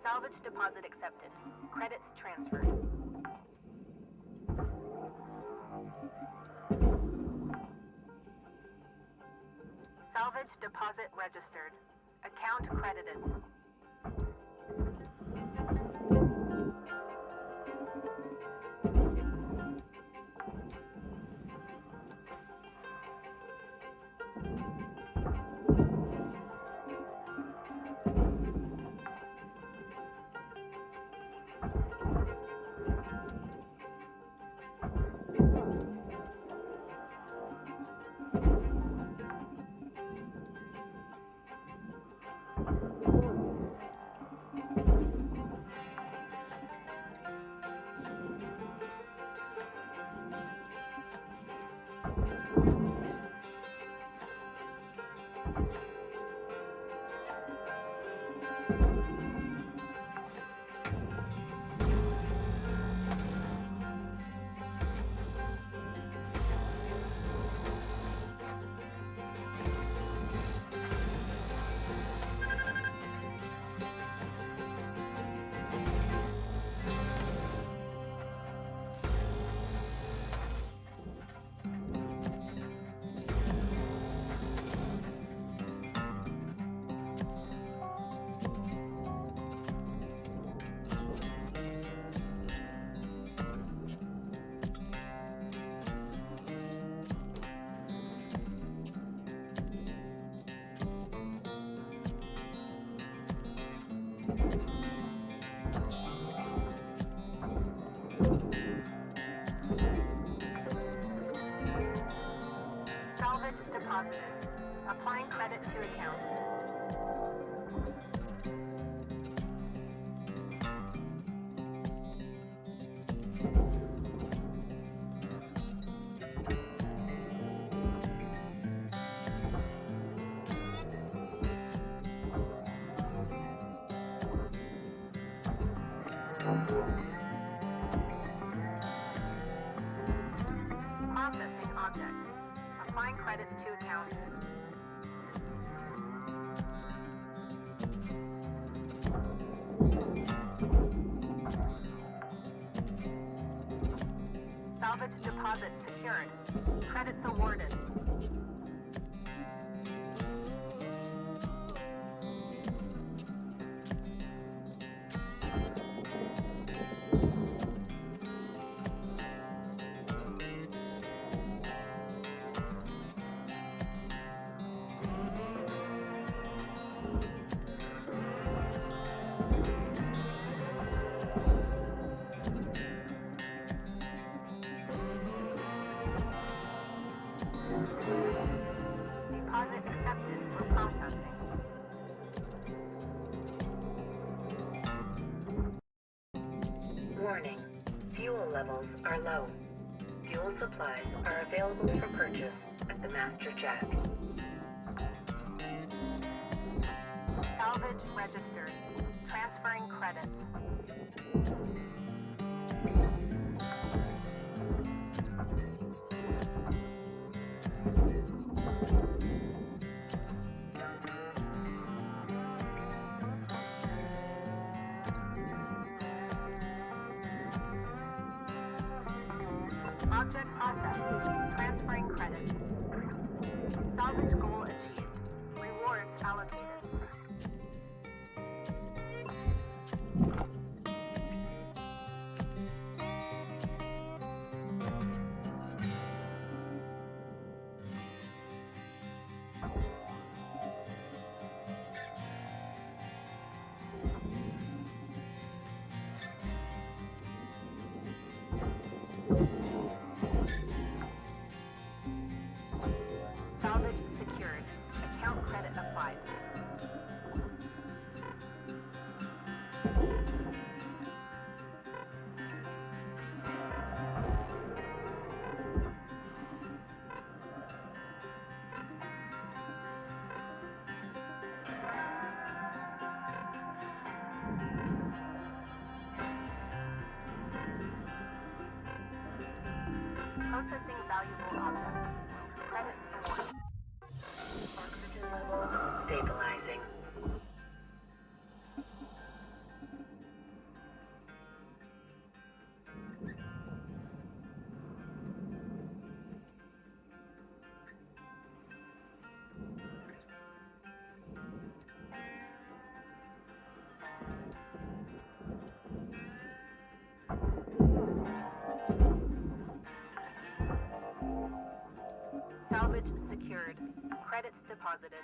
C: Salvage deposit accepted. Credits transferred. Salvage deposit registered. Account credited. Salvage deposited. Applying credit to account. Processing object. Applying credits to account. Salvage deposit secured. Credits awarded.
D: Warning, fuel levels are low. Fuel supplies are available for purchase at the Master Jack.
C: Salvage registered. Transferring credits. Object processed. Transferring credits. Salvage goal achieved. Rewards allocated. Salvage secured. Account credit applied. Processing valuable objects. Credits awarded.
D: Oxygen levels stabilizing.
C: Salvage secured. Credits deposited.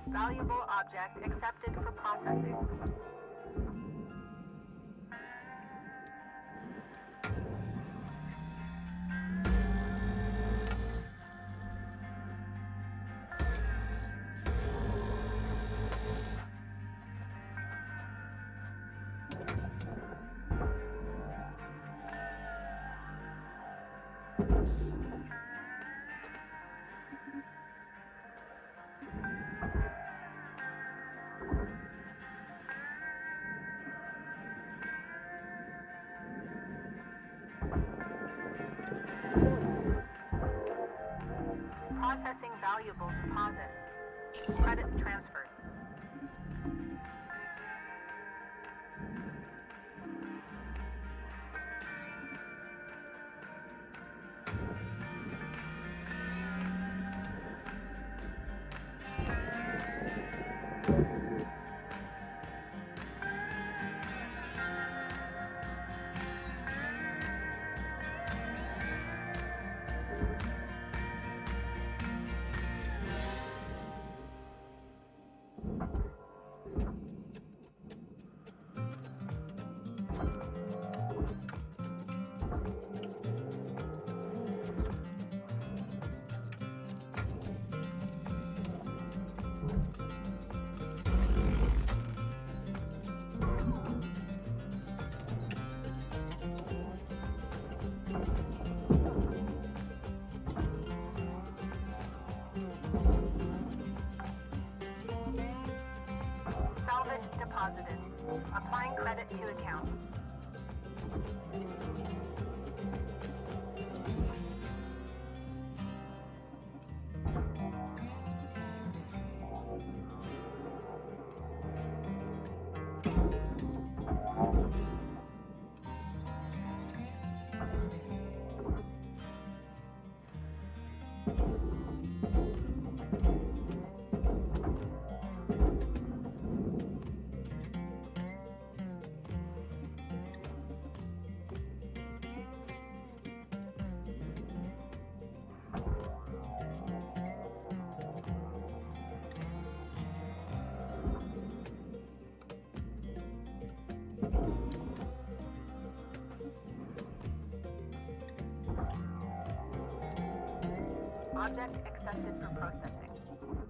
C: Valuable object accepted for processing. Processing valuable deposit. Credits transferred. Salvage deposited. Applying credit to account. Object accepted for processing.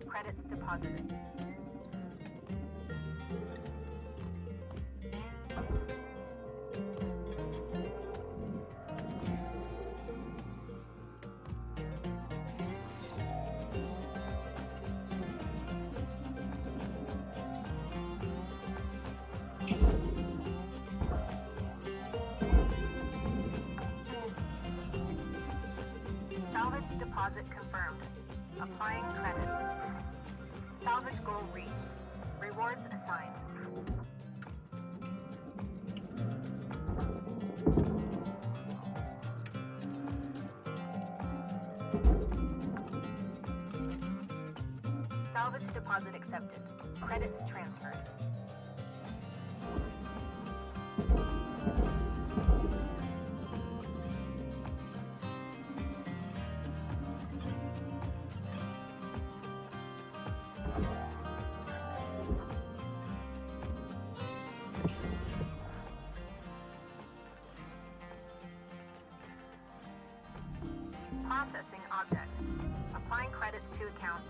C: Credits deposited. Salvage deposit confirmed. Applying credit. Salvage goal reached. Rewards assigned. Salvage deposit accepted. Credits transferred. Processing object. Applying credits to account.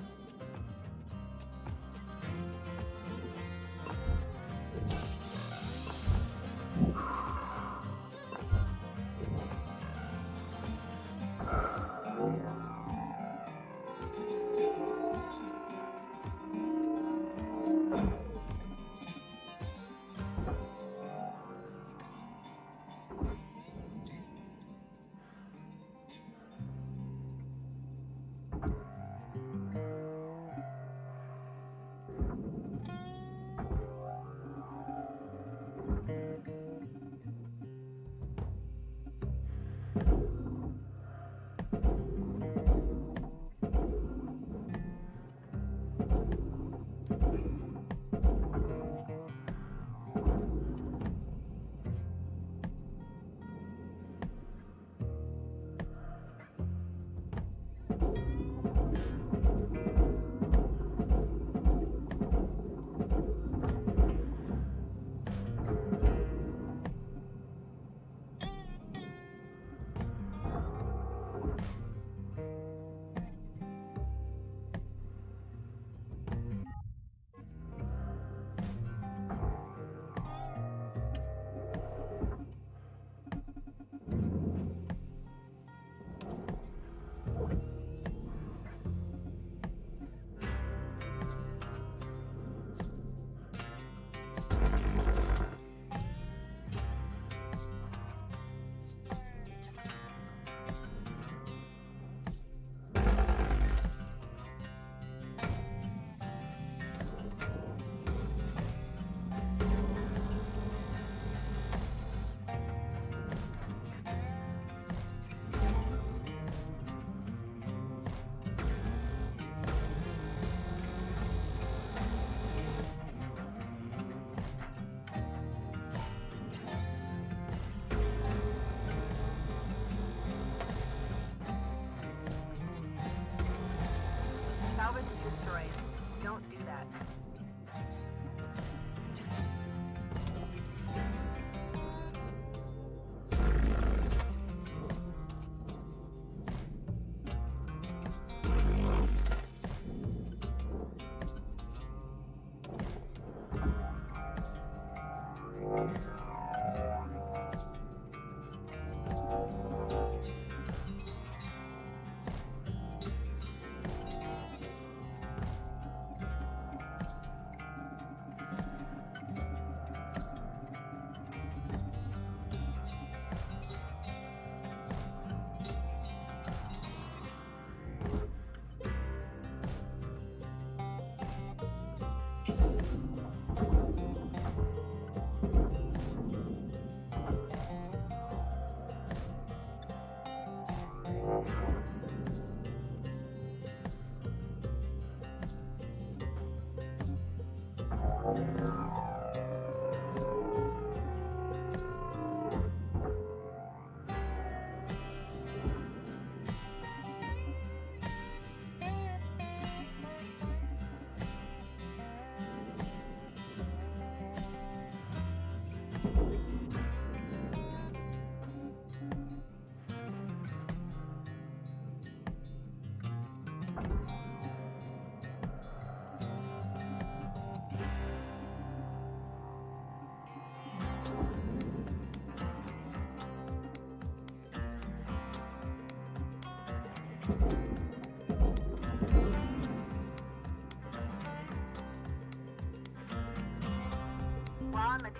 C: Salvage destroyed. Don't do that.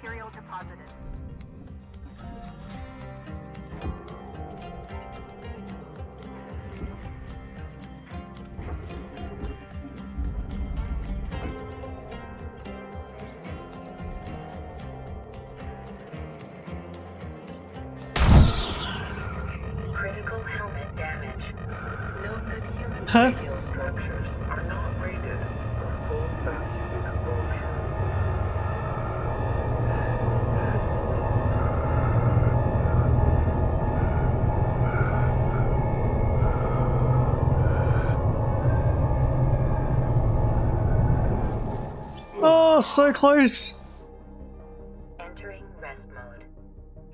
C: material deposited.
D: Critical helmet damage. Note that human
A: Huh?
D: radial structures are not rated for full vacuum exposure.
A: Oh, so close!
D: Entering rest mode.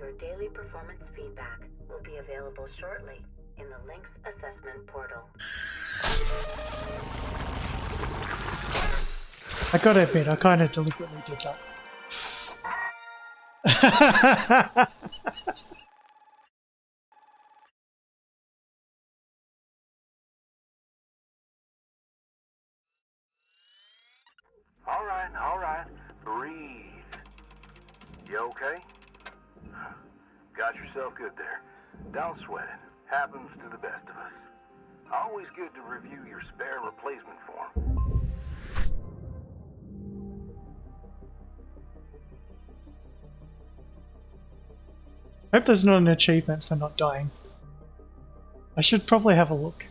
D: Your daily performance feedback will be available shortly in the Lynx assessment portal.
A: I gotta admit, I kind of deliberately did that.
E: All right. Breathe. You okay? Got yourself good there. Don't sweat it. Happens to the best of us. Always good to review your spare replacement form.
A: I hope there's not an achievement for not dying. I should probably have a look.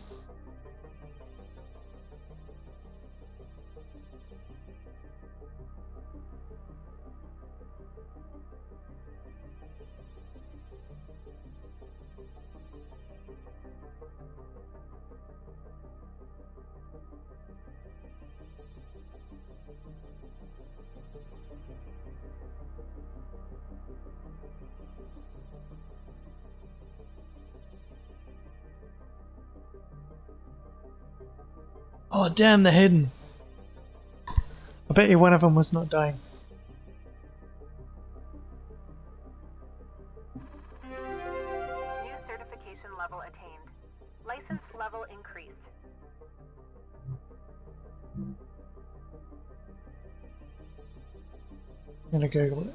A: Oh damn, they're hidden. I bet you one of them was not dying.
C: New certification level attained. License level increased.
A: I'm gonna Google it.